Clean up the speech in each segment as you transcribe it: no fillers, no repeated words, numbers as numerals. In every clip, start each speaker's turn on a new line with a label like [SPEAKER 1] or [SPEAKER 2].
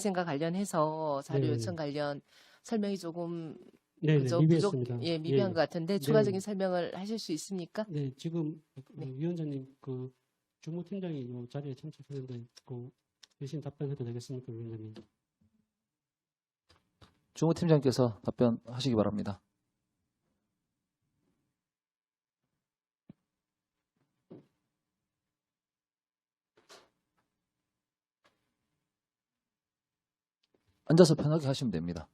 [SPEAKER 1] 발생과 관련해서 자료
[SPEAKER 2] 네네네.
[SPEAKER 1] 요청 관련 설명이 조금
[SPEAKER 2] 네네,
[SPEAKER 1] 그저
[SPEAKER 2] 미비했습니다.
[SPEAKER 1] 예, 미비한
[SPEAKER 2] 예,
[SPEAKER 1] 것 같은데
[SPEAKER 2] 네.
[SPEAKER 1] 추가적인 설명을 하실 수 있습니까?
[SPEAKER 2] 네, 지금
[SPEAKER 1] 네.
[SPEAKER 2] 위원장님 주무팀장이 이 자리에 참석했는데 대신 답변해도 되겠습니까, 위원장님?
[SPEAKER 3] 주무팀장께서 답변하시기 바랍니다. 앉아서 편하게 하시면 됩니다.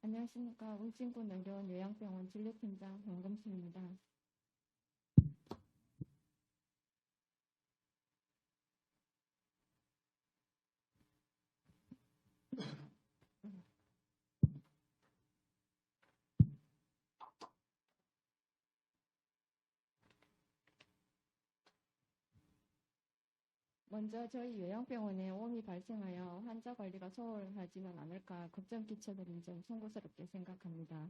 [SPEAKER 4] 안녕하십니까. 울진군 의료원 요양병원 진료팀장 황금수입니다. 먼저 저희 요양병원에 오음이 발생하여 환자 관리가 소홀하지는 않을까 걱정 끼쳐드린 점 송구스럽게 생각합니다.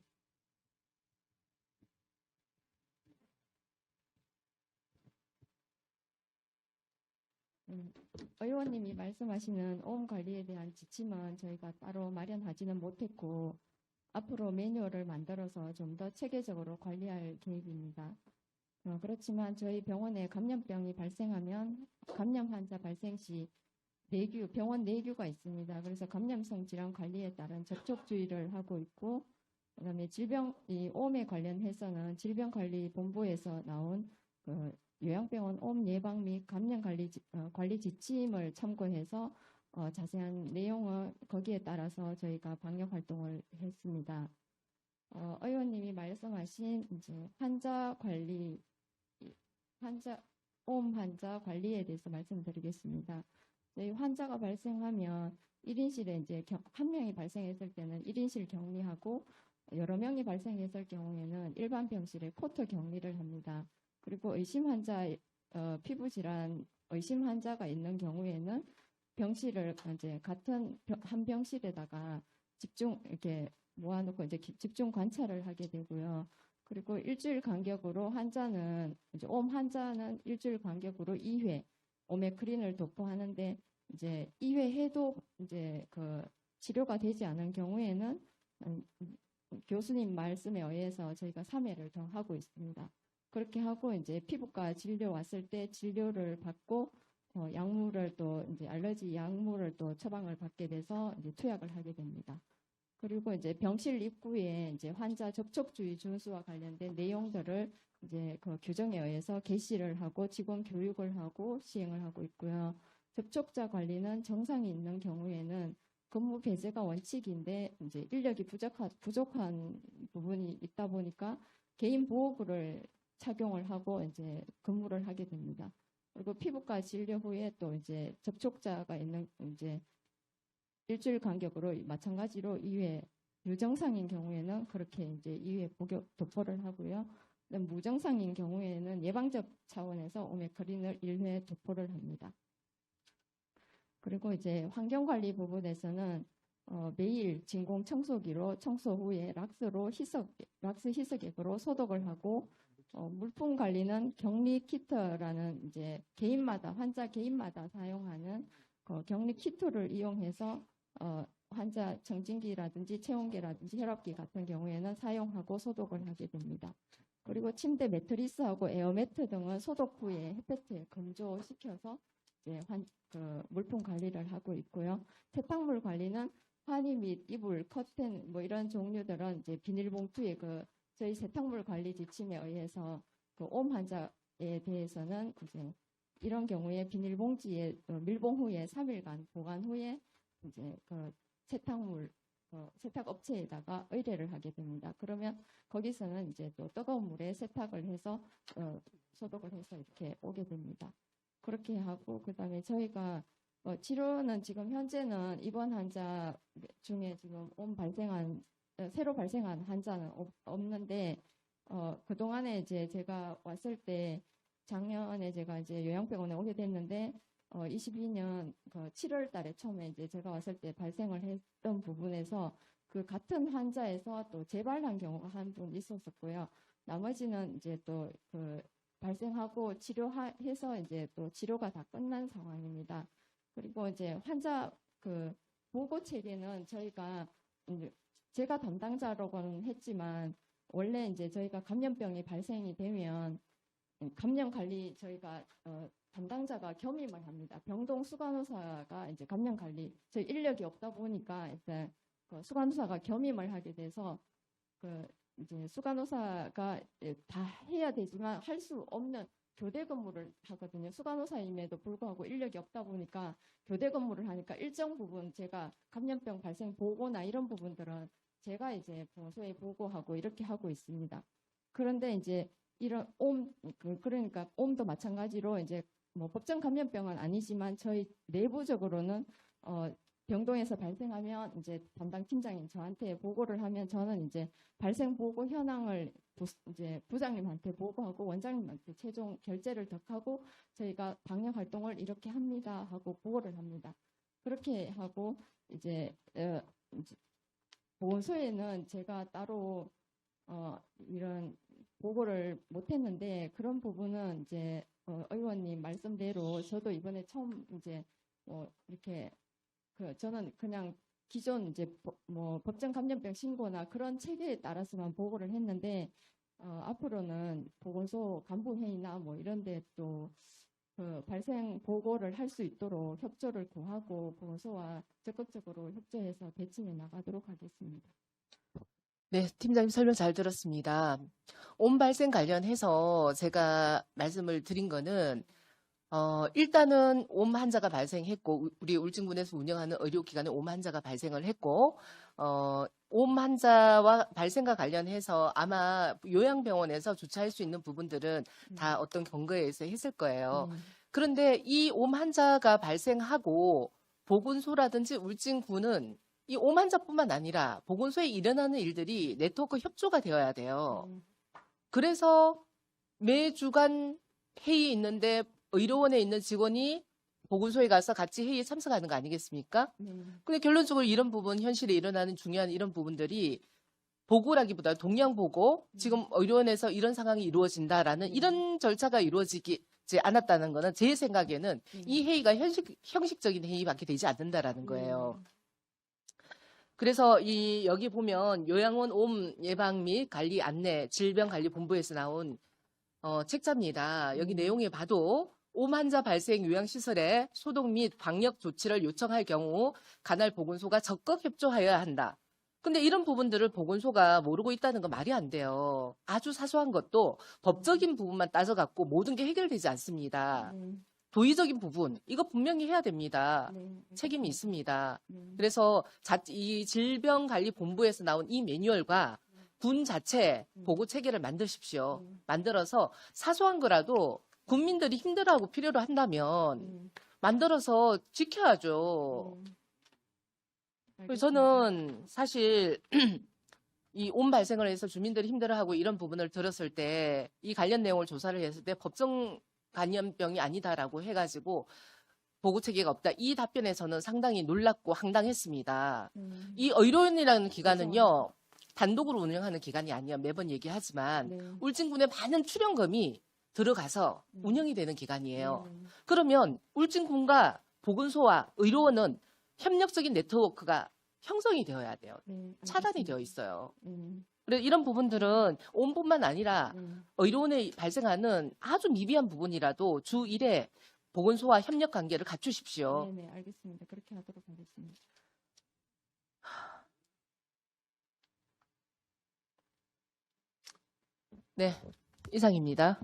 [SPEAKER 4] 의원님이 말씀하시는 오음 관리에 대한 지침은 저희가 따로 마련하지는 못했고 앞으로 매뉴얼을 만들어서 좀 더 체계적으로 관리할 계획입니다. 그렇지만 저희 병원에 감염병이 발생하면 감염 환자 발생 시 병원 내규가 있습니다. 그래서 감염성 질환 관리에 따른 접촉 주의를 하고 있고, 그다음에 이 오음에 관련해서는 질병관리본부에서 나온 요양병원 오음 예방 및 감염 관리 지침을 참고해서 자세한 내용을 거기에 따라서 저희가 방역 활동을 했습니다. 의원님이 말씀하신 이제 오음 환자 관리에 대해서 말씀드리겠습니다. 저희 환자가 발생하면 1인실에 이제 한 명이 발생했을 때는 1인실 격리하고 여러 명이 발생했을 경우에는 일반 병실에 쿼터 격리를 합니다. 그리고 피부 질환 의심 환자가 있는 경우에는 병실을 이제 같은 한 병실에다가 이렇게 모아놓고 이제 집중 관찰을 하게 되고요. 그리고 일주일 간격으로 오음 환자는 일주일 간격으로 2회 오메크린을 도포하는데 이제 2회 해도 이제 치료가 되지 않은 경우에는 교수님 말씀에 의해서 저희가 3회를 더 하고 있습니다. 그렇게 하고 이제 피부과 진료 왔을 때 진료를 받고 약물을 또 이제 알러지 약물을 또 처방을 받게 돼서 이제 투약을 하게 됩니다. 그리고 이제 병실 입구에 이제 환자 접촉주의 준수와 관련된 내용들을 이제 규정에 의해서 게시를 하고 직원 교육을 하고 시행을 하고 있고요. 접촉자 관리는 정상이 있는 경우에는 근무 배제가 원칙인데 이제 인력이 부족한 부분이 있다 보니까 개인 보호구를 착용을 하고 이제 근무를 하게 됩니다. 그리고 피부과 진료 후에 또 이제 접촉자가 있는 이제 일주일 간격으로 마찬가지로 2회 유정상인 경우에는 그렇게 이제 2회 도포를 하고요. 무정상인 경우에는 예방적 차원에서 오메크린을 1회 도포를 합니다. 그리고 이제 환경관리 부분에서는 매일 진공 청소기로 청소 후에 락스 희석액으로 소독을 하고 물품 관리는 격리 키트라는 이제 환자 개인마다 사용하는 격리 키트를 이용해서 환자 청진기라든지 체온계라든지 혈압기 같은 경우에는 사용하고 소독을 하게 됩니다. 그리고 침대 매트리스하고 에어매트 등은 소독 후에 햇볕에 건조시켜서 이제 물품 관리를 하고 있고요. 세탁물 관리는 환희 및 이불, 커튼 뭐 이런 종류들은 이제 비닐봉투에 저희 세탁물 관리 지침에 의해서 오음 환자에 대해서는 이제 이런 경우에 비닐봉지에 밀봉 후에 3일간 보관 후에 이제 세탁업체에다가 의뢰를 하게 됩니다. 그러면 거기서는 이제 또 뜨거운 물에 세탁을 해서 소독을 해서 이렇게 오게 됩니다. 그렇게 하고 그다음에 저희가 치료는 지금 현재는 입원 환자 중에 지금 새로 발생한 환자는 없는데 그동안에 이제 제가 왔을 때 작년에 제가 이제 요양병원에 오게 됐는데 22년 7월 달에 처음에 이제 제가 왔을 때 발생을 했던 부분에서 그 같은 환자에서 또 재발한 경우가 한 분 있었었고요. 나머지는 이제 또 발생하고 치료해서 이제 또 치료가 다 끝난 상황입니다. 그리고 이제 환자 그 보고 체계는 저희가 이제 제가 담당자라고는 했지만 원래 이제 저희가 감염병이 발생이 되면 감염 관리 저희가 담당자가 겸임을 합니다. 병동 수간호사가 이제 감염 관리 저희 인력이 없다 보니까 일단 그 수간호사가 겸임을 하게 돼서 그 이제 수간호사가 다 해야 되지만 할 수 없는 교대 근무를 하거든요. 수간호사임에도 불구하고 인력이 없다 보니까 교대 근무를 하니까 일정 부분 제가 감염병 발생 보고나 이런 부분들은 제가 이제 보건소에 보고하고 이렇게 하고 있습니다. 그런데 이제 이런 그러니까 옴도 마찬가지로 이제 뭐 법정 감염병은 아니지만 저희 내부적으로는 병동에서 발생하면 이제 담당 팀장인 저한테 보고를 하면 저는 이제 발생 보고 현황을 이제 부장님한테 보고하고 원장님한테 최종 결재를 덕하고 저희가 방역 활동을 이렇게 합니다 하고 보고를 합니다. 그렇게 하고 이제 보건소에는 제가 따로 이런 보고를 못했는데 그런 부분은 이제 의원님 말씀대로 저도 이번에 처음 이제 이렇게 저는 그냥 기존 이제 뭐 법정 감염병 신고나 그런 체계에 따라서만 보고를 했는데 앞으로는 보건소 간부 회의나 뭐 이런데 또 발생 보고를 할 수 있도록 협조를 구하고 보건소와 적극적으로 협조해서 대처해 나가도록 하겠습니다.
[SPEAKER 1] 네, 팀장님 설명 잘 들었습니다. 옴 발생 관련해서 제가 말씀을 드린 거는 일단은 옴 환자가 발생했고 우리 울진군에서 운영하는 의료기관에 옴 환자가 발생을 했고 옴 환자와 발생과 관련해서 아마 요양병원에서 조치할 수 있는 부분들은 다 어떤 경과에 의해서 했을 거예요. 그런데 이 옴 환자가 발생하고 보건소라든지 울진군은 이 옴 환자뿐만 아니라 보건소에 일어나는 일들이 네트워크 협조가 되어야 돼요. 그래서 매 주간 회의 있는데 의료원에 있는 직원이 보건소에 가서 같이 회의에 참석하는 거 아니겠습니까? 근데 결론적으로 이런 부분, 현실에 일어나는 중요한 이런 부분들이 보고라기보다 동양 보고 지금 의료원에서 이런 상황이 이루어진다라는 이런 절차가 이루어지지 않았다는 거는 제 생각에는 이 회의가 형식적인 회의밖에 되지 않는다라는 거예요. 그래서 여기 보면 요양원 옴 예방 및 관리 안내 질병관리본부에서 나온 책자입니다. 여기 내용에 봐도 옴 환자 발생 요양시설에 소독 및 방역 조치를 요청할 경우 관할 보건소가 적극 협조하여야 한다. 근데 이런 부분들을 보건소가 모르고 있다는 건 말이 안 돼요. 아주 사소한 것도 법적인 부분만 따져갖고 모든 게 해결되지 않습니다. 도의적인 부분, 이거 분명히 해야 됩니다. 책임이 있습니다. 그래서 이 질병관리본부에서 나온 이 매뉴얼과 군 자체 보고 체계를 만드십시오. 만들어서 사소한 거라도 국민들이 힘들어하고 필요로 한다면 만들어서 지켜야죠. 그래서 저는 사실 이 옴 발생을 해서 주민들이 힘들어하고 이런 부분을 들었을 때 이 관련 내용을 조사를 했을 때 법정 감염병이 아니다라고 해가지고 보고 체계가 없다. 이 답변에 저는 상당히 놀랍고 황당했습니다. 이 의료원이라는 기관은요. 단독으로 운영하는 기관이 아니에요. 매번 얘기하지만 울진군에 많은 출연금이 들어가서 운영이 되는 기관이에요. 그러면 울진군과 보건소와 의료원은 협력적인 네트워크가 형성이 되어야 돼요. 차단이 되어 있어요. 그래서 이런 부분들은 옴뿐만 아니라 의료원에 발생하는 아주 미비한 부분이라도 주 1회 보건소와 협력 관계를 갖추십시오.
[SPEAKER 4] 네, 알겠습니다. 그렇게 하도록 하겠습니다.
[SPEAKER 1] 네, 이상입니다.